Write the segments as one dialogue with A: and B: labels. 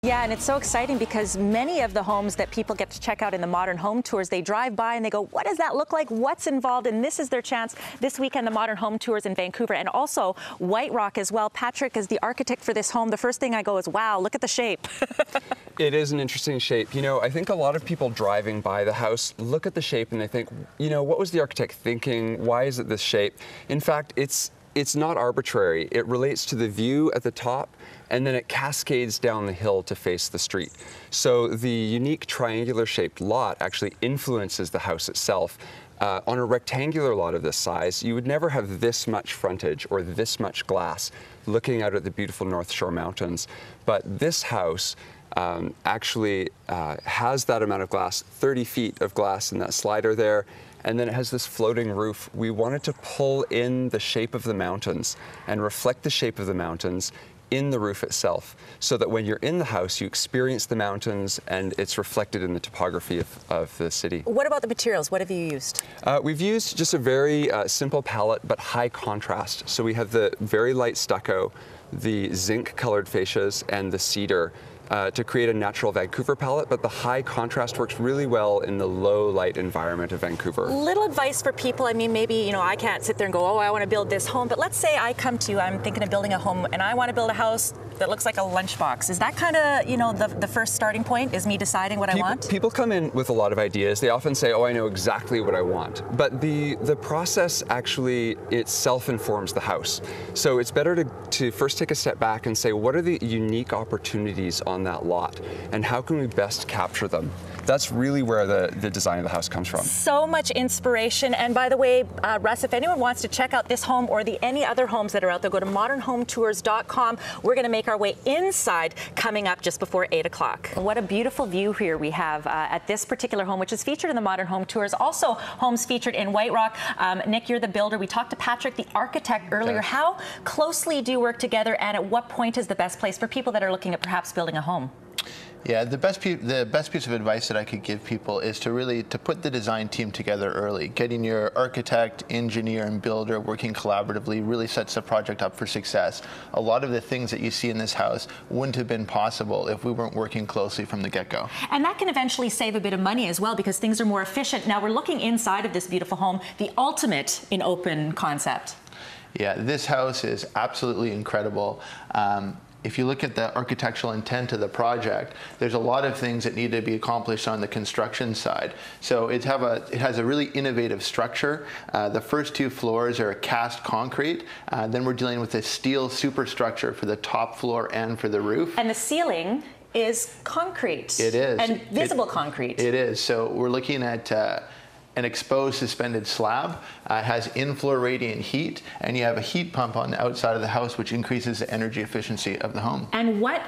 A: Yeah, and it's so exciting because many of the homes that people get to check out in the Modern Home Tours, they drive by and they go, what does that look like? What's involved? And this is their chance this weekend, the Modern Home Tours in Vancouver and also White Rock as well. Patrick, as the architect for this home, the first thing I go is, wow, look at the shape.
B: It is an interesting shape. You know, I think a lot of people driving by the house look at the shape and they think, you know, what was the architect thinking? Why is it this shape? In fact, it's not arbitrary. It relates to the view at the top, and then it cascades down the hill to face the street. So the unique triangular shaped lot actually influences the house itself. On a rectangular lot of this size, you would never have this much frontage or this much glass looking out at the beautiful North Shore Mountains. But this house actually has that amount of glass, 30 feet of glass in that slider there. And then it has this floating roof. We wanted to pull in the shape of the mountains and reflect the shape of the mountains in the roof itself, so that when you're in the house, you experience the mountains and it's reflected in the topography of the city.
A: What about the materials? What have you used?
B: We've used just a very simple palette, but high contrast. So we have the very light stucco, the zinc colored fascias, and the cedar to create a natural Vancouver palette, but the high contrast works really well in the low light environment of Vancouver.
A: Little advice for people. I mean, maybe, you know, I can't sit there and go, oh, I want to build this home, but let's say I come to you, I'm thinking of building a home and I want to build a house that looks like a lunchbox. Is that kind of, you know, the first starting point, is me deciding what I want? People
B: come in with a lot of ideas. They often say, oh, I know exactly what I want. But the process actually itself informs the house. So it's better to first take a step back and say, what are the unique opportunities on that lot? And how can we best capture them? That's really where the design of the house comes from.
A: So much inspiration. And by the way, Russ, if anyone wants to check out this home or any other homes that are out there, go to modernhometours.com. We're going to make our way inside coming up just before 8 o'clock. What a beautiful view here we have at this particular home, which is featured in the Modern Home Tours. Also, homes featured in White Rock. Nick, you're the builder. We talked to Patrick, the architect, earlier. Okay. How closely do you work together, and at what point is the best place for people that are looking at perhaps building a home?
C: Yeah, the best piece of advice that I could give people is to put the design team together early. Getting your architect, engineer, and builder working collaboratively really sets the project up for success. A lot of the things that you see in this house wouldn't have been possible if we weren't working closely from the get-go.
A: And that can eventually save a bit of money as well, because things are more efficient. Now we're looking inside of this beautiful home, the ultimate in open concept.
C: Yeah, this house is absolutely incredible. If you look at the architectural intent of the project, there's a lot of things that need to be accomplished on the construction side. So it has a really innovative structure. The first 2 floors are cast concrete. Then we're dealing with a steel superstructure for the top floor and for the roof.
A: And the ceiling is concrete.
C: It is.
A: And visible concrete.
C: It is. So we're looking at an exposed suspended slab. It has in-floor radiant heat, and you have a heat pump on the outside of the house, which increases the energy efficiency of the home.
A: And what,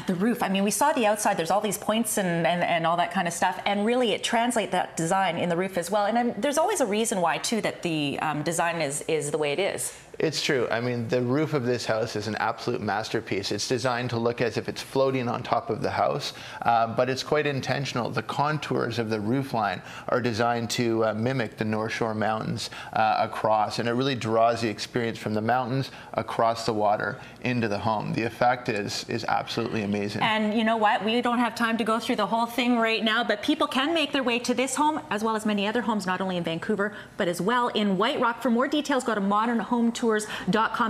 A: the roof, I mean, we saw the outside, there's all these points and all that kind of stuff, and really it translates that design in the roof as well. And there's always a reason why, too, that the design is the way it is.
C: It's true. I mean, the roof of this house is an absolute masterpiece. It's designed to look as if it's floating on top of the house, but it's quite intentional. The contours of the roof line are designed to mimic the North Shore Mountains across, and it really draws the experience from the mountains across the water into the home. The effect is absolutely amazing.
A: And you know what? We don't have time to go through the whole thing right now, but people can make their way to this home, as well as many other homes, not only in Vancouver, but as well in White Rock. For more details, go to modernhometours.com.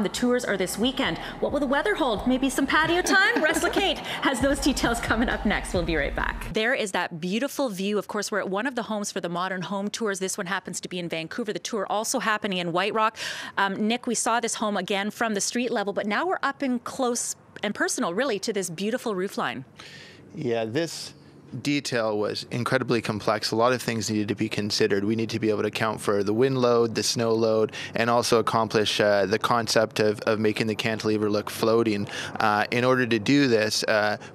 A: The tours are this weekend. What will the weather hold? Maybe some patio time? Russ Kate has those details coming up next. We'll be right back. There is that beautiful view. Of course, we're at one of the homes for the Modern Home Tours. This one happens to be in Vancouver. The tour also happening in White Rock. Nick, we saw this home again from the street level, but now we're up in close and personal, really, to this beautiful roofline.
C: Yeah, this detail was incredibly complex. A lot of things needed to be considered. We need to be able to account for the wind load, the snow load, and also accomplish the concept of making the cantilever look floating. In order to do this,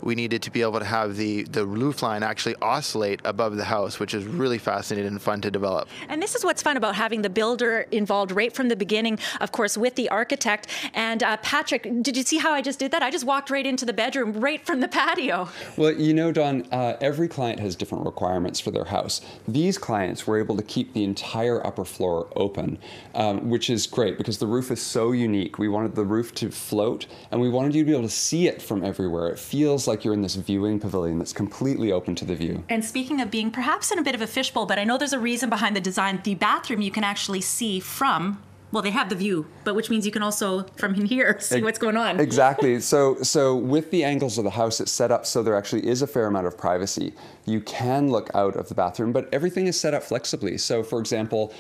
C: we needed to be able to have the roof line actually oscillate above the house, which is really fascinating and fun to develop.
A: And this is what's fun about having the builder involved right from the beginning, of course, with the architect. And Patrick, did you see how I just did that? I just walked right into the bedroom, right from the patio.
B: Well, you know, Dawn, every client has different requirements for their house. These clients were able to keep the entire upper floor open, which is great because the roof is so unique. We wanted the roof to float, and we wanted you to be able to see it from everywhere. It feels like you're in this viewing pavilion that's completely open to the view.
A: And speaking of being perhaps in a bit of a fishbowl, but I know there's a reason behind the design. The bathroom you can actually see from, well, they have the view, but which means you can also, from in here, see what's going on.
B: Exactly. So with the angles of the house, it's set up so there actually is a fair amount of privacy. You can look out of the bathroom, but everything is set up flexibly. So for example,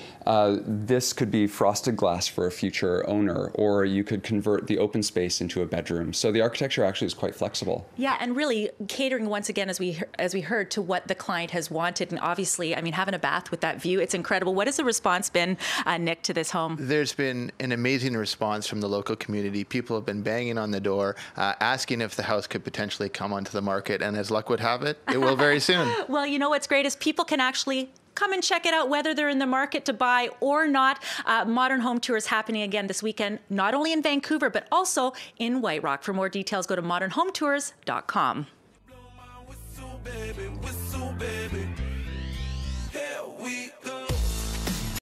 B: this could be frosted glass for a future owner, or you could convert the open space into a bedroom. So the architecture actually is quite flexible.
A: Yeah, and really catering once again, as we heard, to what the client has wanted. And obviously, I mean, having a bath with that view, it's incredible. What has the response been, Nick, to this home?
C: There's been an amazing response from the local community. People have been banging on the door, asking if the house could potentially come onto the market, and as luck would have it, it will very soon.
A: Well, you know what's great is people can actually come and check it out, whether they're in the market to buy or not. Modern home tours happening again this weekend, not only in Vancouver, but also in White Rock. For more details, go to modernhometours.com.